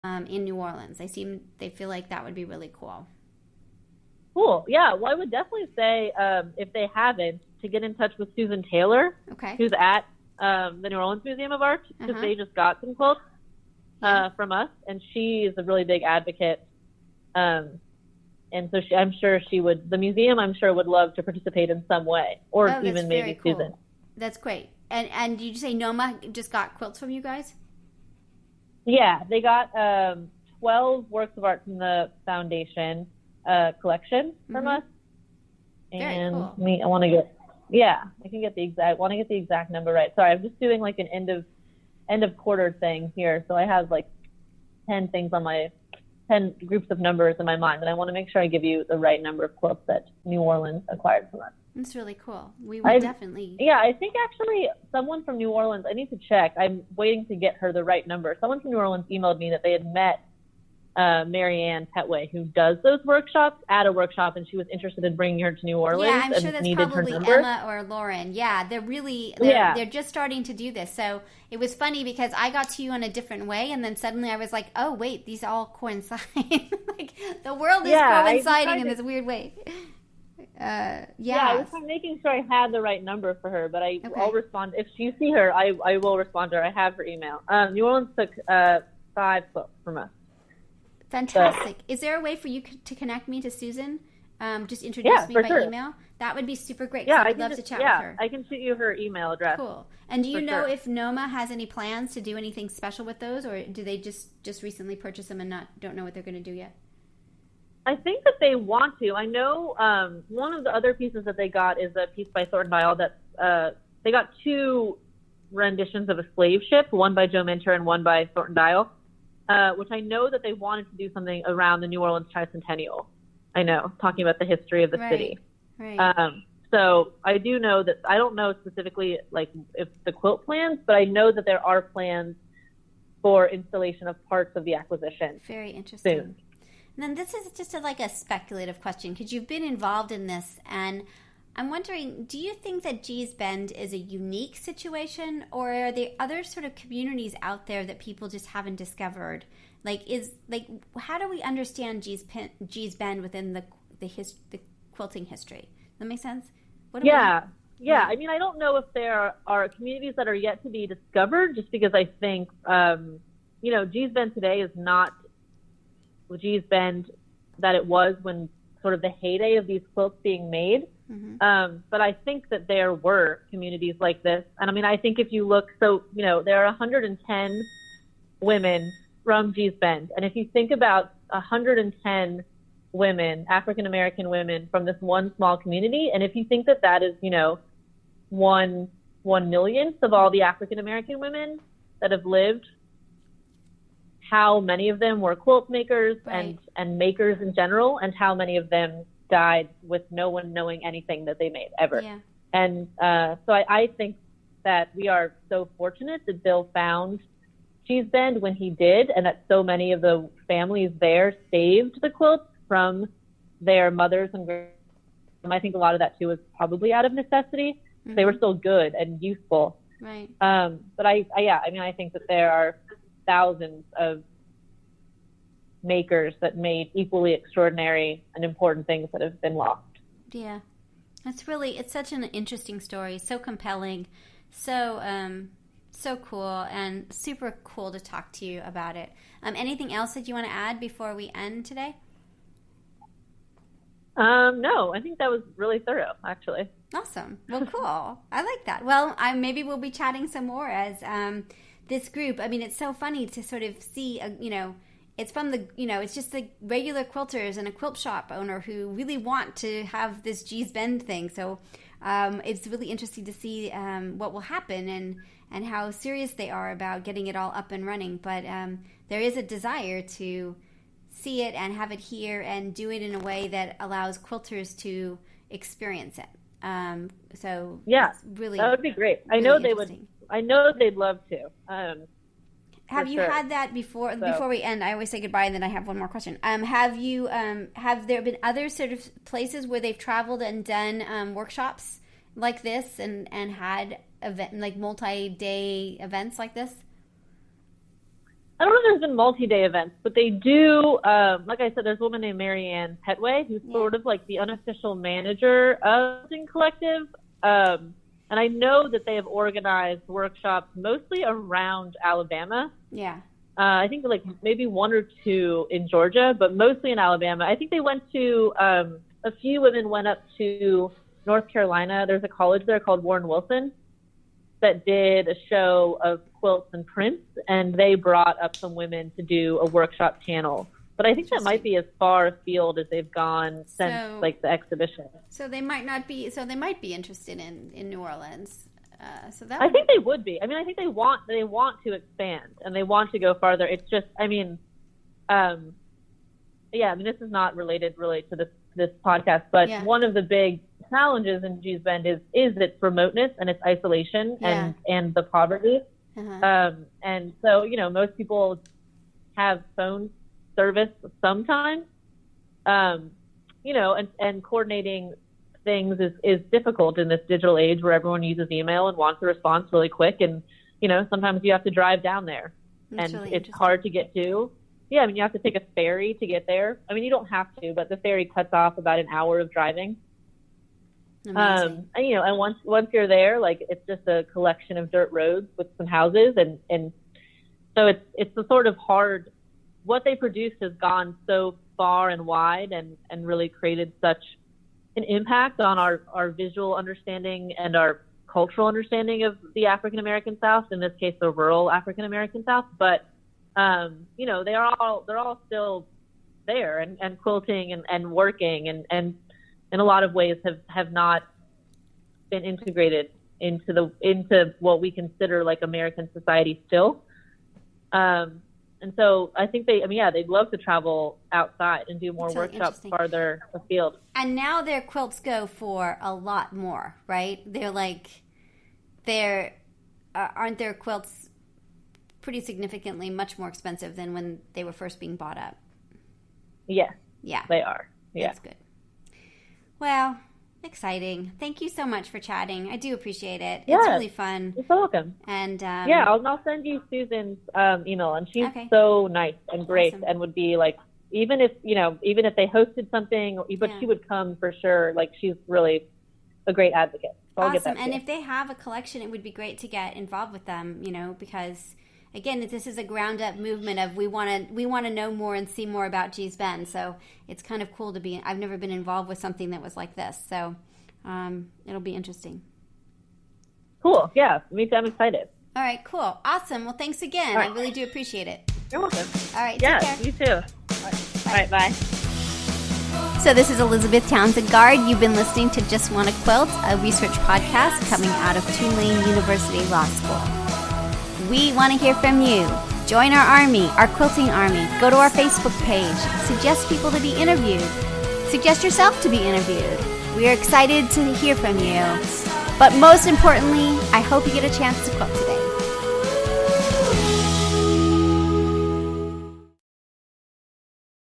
in New Orleans. They feel like that would be really cool. Cool. Yeah. Well, I would definitely say if they haven't, to get in touch with Susan Taylor, Okay. who's at the New Orleans Museum of Art, because they just got some quilts from us, and she is a really big advocate. And so I'm sure the museum, I'm sure, would love to participate in some way, or even maybe cool. Susan. That's great. And did you say Noma just got quilts from you guys? Yeah, they got 12 works of art from the foundation collection from us. And cool. I want to get, I want to get the exact number right. Sorry, I'm just doing like an end of quarter thing here. So I have like 10 groups of numbers in my mind, and I want to make sure I give you the right number of quilts that New Orleans acquired from us. That's really cool. We will definitely. Yeah, I think actually someone from New Orleans, I need to check. I'm waiting to get her the right number. Someone from New Orleans emailed me that they had met Marianne Petway, who does those workshops, at a workshop, and she was interested in bringing her to New Orleans. Yeah, I'm sure that's probably Emma or Lauren. Yeah, they're just starting to do this. So it was funny because I got to you in a different way, and then suddenly I was like, oh, wait, these all coincide. Like the world is coinciding in this weird way. I was making sure I had the right number for her, but I'll respond. If you see her, I will respond to her. I have her email. New Orleans took 5 quilts from us. Fantastic. So, is there a way for you to connect me to Susan? Just introduce me by email? That would be super great. Yeah, I would love to chat with her. I can shoot you her email address. Cool. And do you know if Noma has any plans to do anything special with those, or do they just recently purchase them and don't know what they're going to do yet? I think that they want to. I know one of the other pieces that they got is a piece by Thornton Dial that they got 2 renditions of a slave ship, one by Joe Minter and one by Thornton Dial, which I know that they wanted to do something around the New Orleans Tricentennial. I know, talking about the history of the city. Right. So I do know that, I don't know specifically like if the quilt plans, but I know that there are plans for installation of parts of the acquisition. Very interesting. Soon. And then this is just like a speculative question, because you've been involved in this, and I'm wondering, do you think that Gee's Bend is a unique situation, or are there other sort of communities out there that people just haven't discovered? How do we understand Gee's Bend within the quilting history? Does that make sense? Yeah. I mean, I don't know if there are communities that are yet to be discovered, just because I think, Gee's Bend today is not Gee's Bend that it was when sort of the heyday of these quilts being made. But I think that there were communities like this. And I mean, I think if you look, there are 110 women from Gee's Bend. And if you think about 110 women, African-American women from this one small community, and if you think that that is, 1/1,000,000th of all the African-American women that have lived, how many of them were quilt makers and makers in general, and how many of them died with no one knowing anything that they made ever. Yeah. And so I think that we are so fortunate that Bill found Gee's Bend when he did, and that so many of the families there saved the quilts from their mothers and grandmothers. I think a lot of that too was probably out of necessity. They were still good and useful. Right. But I think that there are thousands of makers that made equally extraordinary and important things that have been lost. Yeah. It's such an interesting story, so compelling, so cool, and super cool to talk to you about it. Anything else that you want to add before we end today? No, I think that was really thorough, actually. Awesome. Well, cool. I like that. Well, maybe we'll be chatting some more as this group. I mean, it's so funny to sort of see, it's from it's just the regular quilters and a quilt shop owner who really want to have this Gee's Bend thing. So it's really interesting to see what will happen and how serious they are about getting it all up and running. But there is a desire to see it and have it here and do it in a way that allows quilters to experience it. So yeah, really, that would be great. Really I know they would. I know they'd love to. Have you had that before? So, before we end, I always say goodbye, and then I have one more question. Have there been other sort of places where they've traveled and done workshops like this and had multi-day events like this? I don't know if there's been multi-day events, but they do, like I said, there's a woman named Marianne Petway, who's sort of like the unofficial manager of the collective. And I know that they have organized workshops mostly around Alabama. Yeah. I think like maybe 1 or 2 in Georgia, but mostly in Alabama. I think they went to, a few women went up to North Carolina. There's a college there called Warren Wilson that did a show of quilts and prints, and they brought up some women to do a workshop panel. But I think that might be as far afield as they've gone since like the exhibition. So they might be interested in New Orleans. I think they would be. I mean, I think they want to expand and they want to go farther. It's just, I mean, I mean, this is not related really to this podcast, but one of the big challenges in Gee's Bend is its remoteness and its isolation and the poverty. And so, you know, most people have phone service sometimes, you know, and coordinating things is difficult in this digital age where everyone uses email and wants a response really quick. And, you know, sometimes you have to drive down there and it's hard to get to. Yeah, I mean, you have to take a ferry to get there. I mean, you don't have to, but the ferry cuts off about an hour of driving. And, you know, and once you're there, like it's just a collection of dirt roads with some houses, and so it's the sort of hard. What they produced has gone so far and wide, and really created such an impact on our visual understanding and our cultural understanding of the African American South. In this case, the rural African American South, but you know, they're all still there and quilting and working and in a lot of ways have not been integrated into what we consider like American society still. And so I think they'd love to travel outside and do more workshops farther afield. And now their quilts go for a lot more, right? Aren't their quilts pretty significantly much more expensive than when they were first being bought up? Yes. Yeah. They are. Yeah. That's good. Well, exciting. Thank you so much for chatting. I do appreciate it. It's really fun. You're welcome. And I'll send you Susan's email, and she's so nice and great, and would be like, even if they hosted something, but she would come for sure. Like, she's really a great advocate. So I'll get that to and you. if they have a collection, it would be great to get involved with them, you know, because again, this is a ground up movement of we want to know more and see more about Gee's Bend. So it's kind of cool to be. I've never been involved with something that was like this, so it'll be interesting. Cool. Yeah, me too. I'm excited. All right. Cool. Awesome. Well, thanks again. I really do appreciate it. You're welcome. All right. Yeah. Take care. You too. All right. Bye. So this is Elizabeth Townsend Guard. You've been listening to Just Wanna Quilt, a research podcast coming out of Tulane University Law School. We want to hear from you. Join our army, our quilting army. Go to our Facebook page. Suggest people to be interviewed. Suggest yourself to be interviewed. We are excited to hear from you. But most importantly, I hope you get a chance to quilt together.